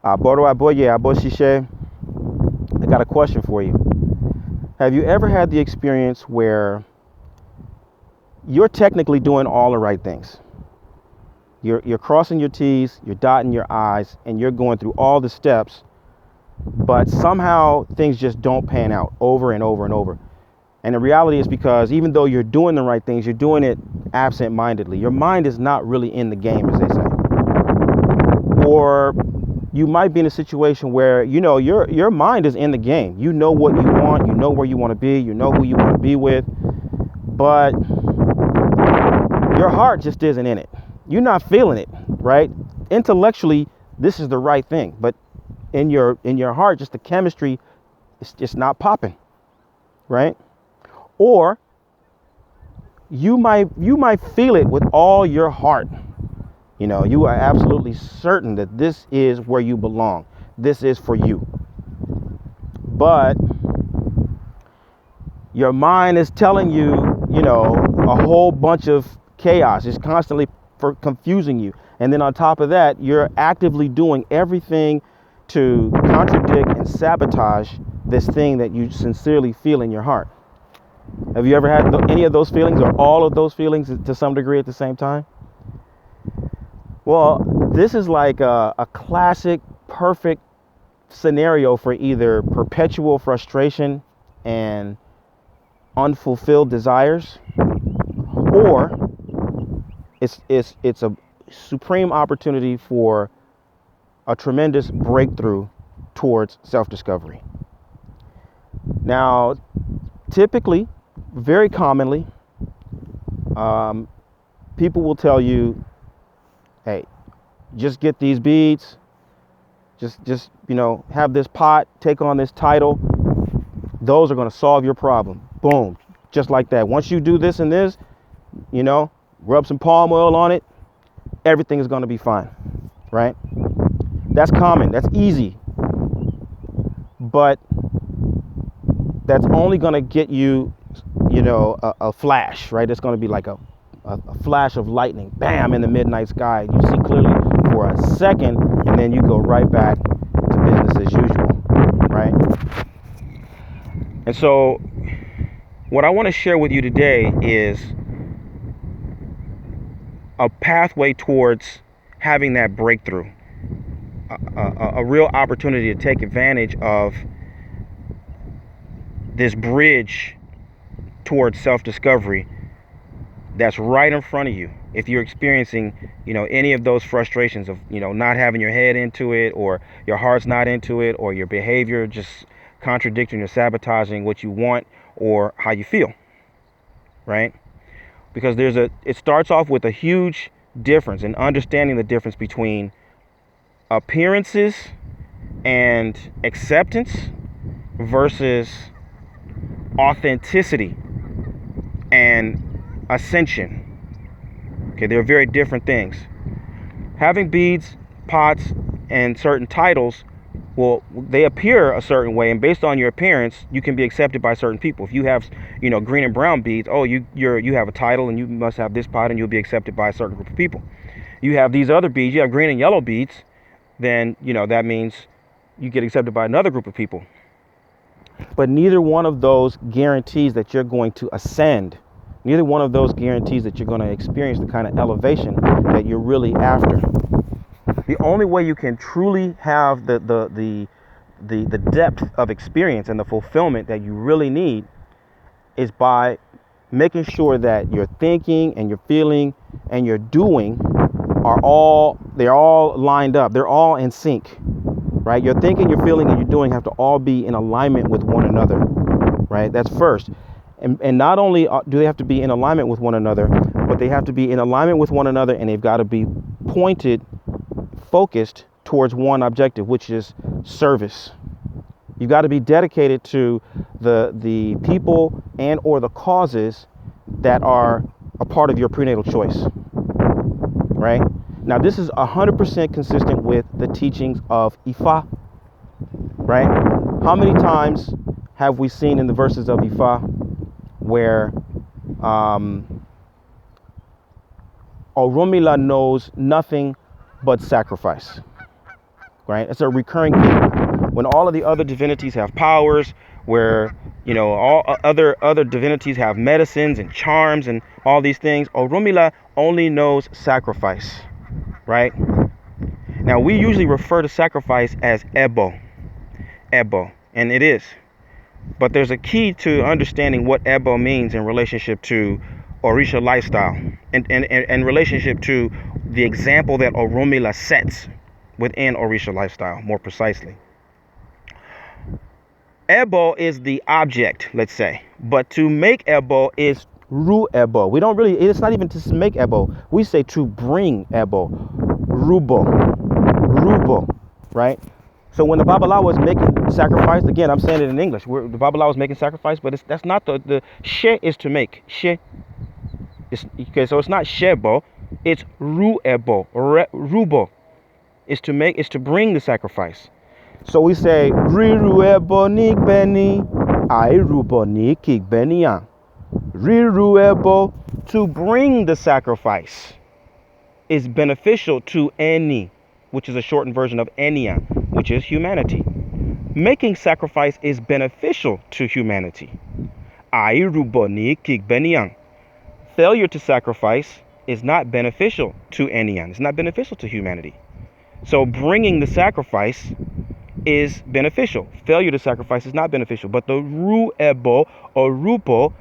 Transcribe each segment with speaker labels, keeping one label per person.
Speaker 1: Boro Aboye Aboshishe, I got a question for you. Have you ever had the experience where you're technically doing all the right things? You're crossing your T's, you're dotting your I's, and you're going through all the steps, but somehow things just don't pan out over and over and over. And the reality is because even though you're doing the right things, you're doing it absent-mindedly. Your mind is not really in the game, as they say. Or you might be in a situation where, your mind is in the game. You know what you want, you know where you want to be, you know who you want to be with, but your heart just isn't in it. You're not feeling it, right? Intellectually, this is the right thing, but in your heart, just the chemistry is just not popping, right? Or you might feel it with all your heart. You are absolutely certain that this is where you belong. This is for you. But your mind is telling you, a whole bunch of chaos. It's constantly confusing you. And then on top of that, you're actively doing everything to contradict and sabotage this thing that you sincerely feel in your heart. Have you ever had any of those feelings or all of those feelings to some degree at the same time? Well, this is like a classic, perfect scenario for either perpetual frustration and unfulfilled desires, or it's a supreme opportunity for a tremendous breakthrough towards self-discovery. Now, typically, very commonly, people will tell you, hey, just get these beads, just have this pot, take on this title. Those are going to solve your problem. Boom, just like that. Once you do this and this, rub some palm oil on it, everything is going to be fine, right? That's common, that's easy, but that's only going to get you, a flash, right? It's going to be like a flash of lightning, bam, in the midnight sky. You see clearly for a second, and then you go right back to business as usual, right? And so what I want to share with you today is a pathway towards having that breakthrough, a real opportunity to take advantage of this bridge towards self-discovery that's right in front of you. If you're experiencing, any of those frustrations of, not having your head into it, or your heart's not into it, or your behavior just contradicting or sabotaging what you want or how you feel, right? Because it starts off with a huge difference in understanding the difference between appearances and acceptance versus authenticity and ascension. Okay, they're very different things. Having beads, pots, and certain titles, well, they appear a certain way, and based on your appearance, you can be accepted by certain people. If you have, green and brown beads, you have a title, and you must have this pot, and you'll be accepted by a certain group of people. You have these other beads, you have green and yellow beads, then that means you get accepted by another group of people. But neither one of those guarantees that you're going to ascend. Neither one of those guarantees that you're going to experience the kind of elevation that you're really after. The only way you can truly have the depth of experience and the fulfillment that you really need is by making sure that your thinking and your feeling and your doing they're all lined up. They're all in sync, right? Your thinking, your feeling, and your doing have to all be in alignment with one another, right? That's first. And not only do they have to be in alignment with one another, but they have to be in alignment with one another, and they've got to be pointed, focused towards one objective, which is service. You've got to be dedicated to the people and or the causes that are a part of your prenatal choice, right? Now, this is 100% consistent with the teachings of Ifa, right? How many times have we seen in the verses of Ifa where Orunmila knows nothing but sacrifice, right? It's a recurring theme. When all of the other divinities have powers, where all other divinities have medicines and charms and all these things, Orunmila only knows sacrifice, right? Now we usually refer to sacrifice as Ebo, and it is. But there's a key to understanding what Ebo means in relationship to Orisha lifestyle and relationship to the example that Orunmila sets within Orisha lifestyle, more precisely. Ebo is the object, let's say, but to make Ebo is Ru Ebo. We don't really, it's not even to make Ebo. We say to bring Ebo, Rubo, right? So when the Babalawo was making sacrifice, again, I'm saying it in English, where the Babalawo was making sacrifice, but that's not the she is to make. She. Okay, so it's not Shebo, it's Ruebo, Rubo. Is to make, is to bring the sacrifice. So we say Riruebo Nigbeni, Airubo Nikigbenian. Riruebo, to bring the sacrifice, is beneficial to any, which is a shortened version of Enia, which is humanity. Making sacrifice is beneficial to humanity. Airubo Nikigbenian. Failure to sacrifice is not beneficial to Enian. It's not beneficial to humanity. So bringing the sacrifice is beneficial. Failure to sacrifice is not beneficial. But the Ruebo or Rupo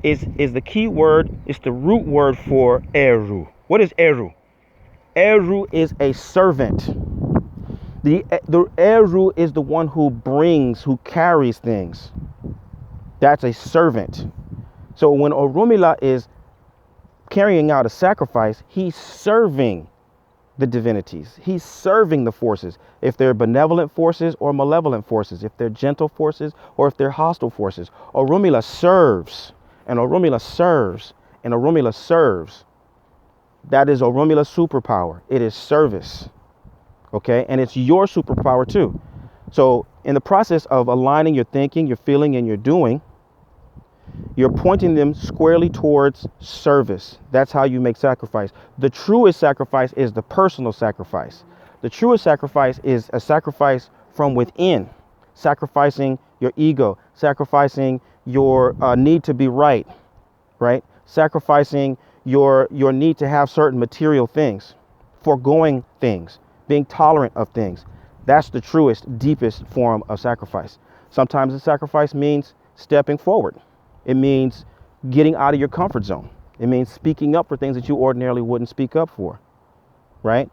Speaker 1: is the key word. It's the root word for Eru. What is Eru? Eru is a servant. The Eru is the one who brings, who carries things. That's a servant. So when Orunmila is carrying out a sacrifice, he's serving the divinities. He's serving the forces. If they're benevolent forces or malevolent forces, if they're gentle forces or if they're hostile forces, Orunmila serves, and Orunmila serves, and Orunmila serves. That is Orunmila's superpower. It is service. Okay? And it's your superpower too. So in the process of aligning your thinking, your feeling, and your doing, you're pointing them squarely towards service. That's how you make sacrifice. The truest sacrifice is the personal sacrifice. The truest sacrifice is a sacrifice from within, sacrificing your ego, sacrificing your need to be right, sacrificing your need to have certain material things, foregoing things, being tolerant of things. That's the truest, deepest form of sacrifice. Sometimes the sacrifice means stepping forward. It means getting out of your comfort zone. It means speaking up for things that you ordinarily wouldn't speak up for, right?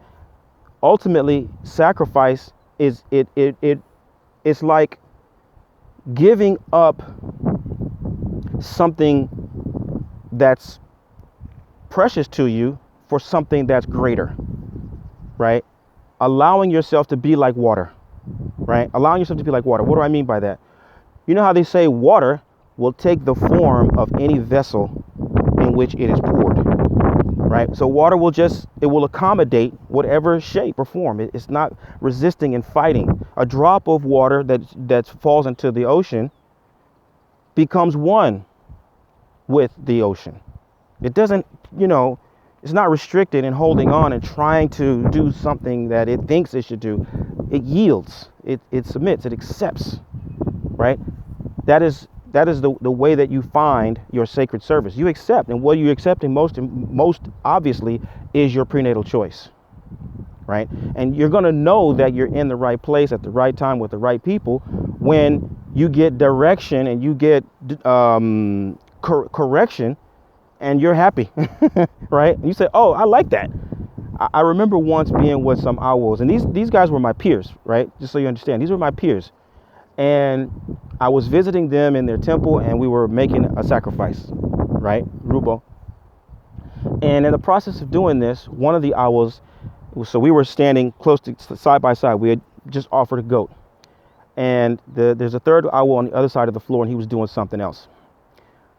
Speaker 1: Ultimately, sacrifice is it's like giving up something that's precious to you for something that's greater, right? Allowing yourself to be like water, right? Allowing yourself to be like water. What do I mean by that? You know how they say water will take the form of any vessel in which it is poured, right? So water will it will accommodate whatever shape or form. It's not resisting and fighting. A drop of water that falls into the ocean becomes one with the ocean. It doesn't, it's not restricted and holding on and trying to do something that it thinks it should do. It yields, it submits, it accepts, right? That is the way that you find your sacred service. You accept, and what you're accepting most obviously is your prenatal choice, right? And you're going to know that you're in the right place at the right time with the right people when you get direction and you get correction, and you're happy, right? And you say, "Oh, I like that." I remember once being with some Awos, and these guys were my peers, right? Just so you understand, these were my peers. And I was visiting them in their temple, and we were making a sacrifice, right? Rubo. And in the process of doing this, one of the Awos, so we were standing close to side by side. We had just offered a goat. And there's a third Awo on the other side of the floor, and he was doing something else.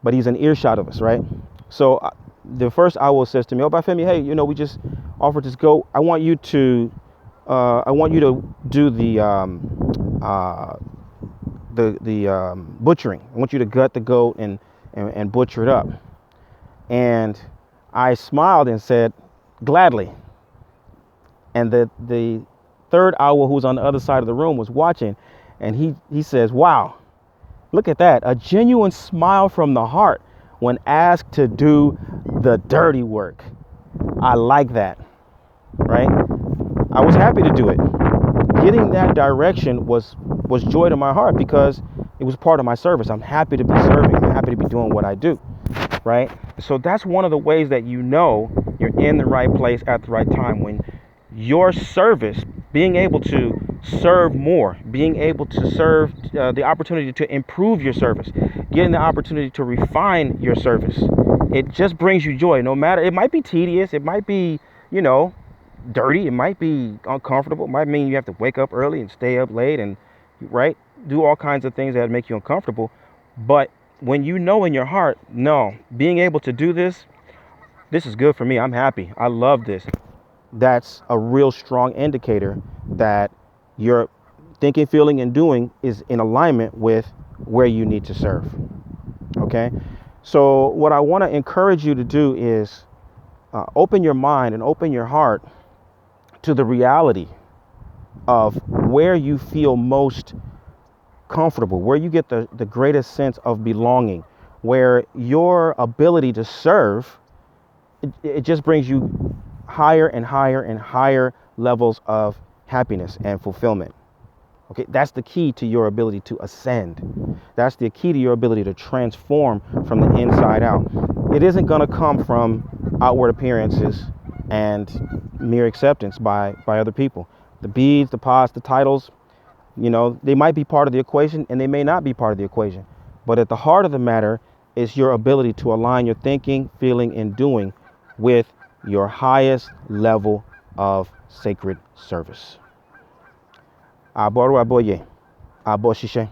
Speaker 1: But he's an earshot of us, right? So the first Awo says to me, "Oh, Bafemi, hey, we just offered this goat. I want you to do the butchering. I want you to gut the goat and butcher it up." And I smiled and said, "Gladly." And the third owl who was on the other side of the room was watching, and he says, wow, look at that, a genuine smile from the heart when asked to do the dirty work. I like that, right? I was happy to do it. Getting that direction was joy to my heart because it was part of my service. I'm happy to be serving. I'm happy to be doing what I do, right? So that's one of the ways that you know you're in the right place at the right time, when your service, being able to serve more, being able to serve, the opportunity to improve your service, getting the opportunity to refine your service. It just brings you joy. No matter, it might be tedious, it might be, dirty, it might be uncomfortable, it might mean you have to wake up early and stay up late and, right, do all kinds of things that make you uncomfortable. But when you know in your heart, no, being able to do this is good for me. I'm happy. I love this. That's a real strong indicator that your thinking, feeling, and doing is in alignment with where you need to serve. Okay. So what I want to encourage you to do is open your mind and open your heart to the reality of where you feel most comfortable, where you get the greatest sense of belonging, where your ability to serve, it just brings you higher and higher and higher levels of happiness and fulfillment. Okay, that's the key to your ability to ascend. That's the key to your ability to transform from the inside out. It isn't going to come from outward appearances and mere acceptance by other people. The beads, the pots, the titles, they might be part of the equation and they may not be part of the equation. But at the heart of the matter is your ability to align your thinking, feeling, and doing with your highest level of sacred service. Aboru aboye, abo shishe.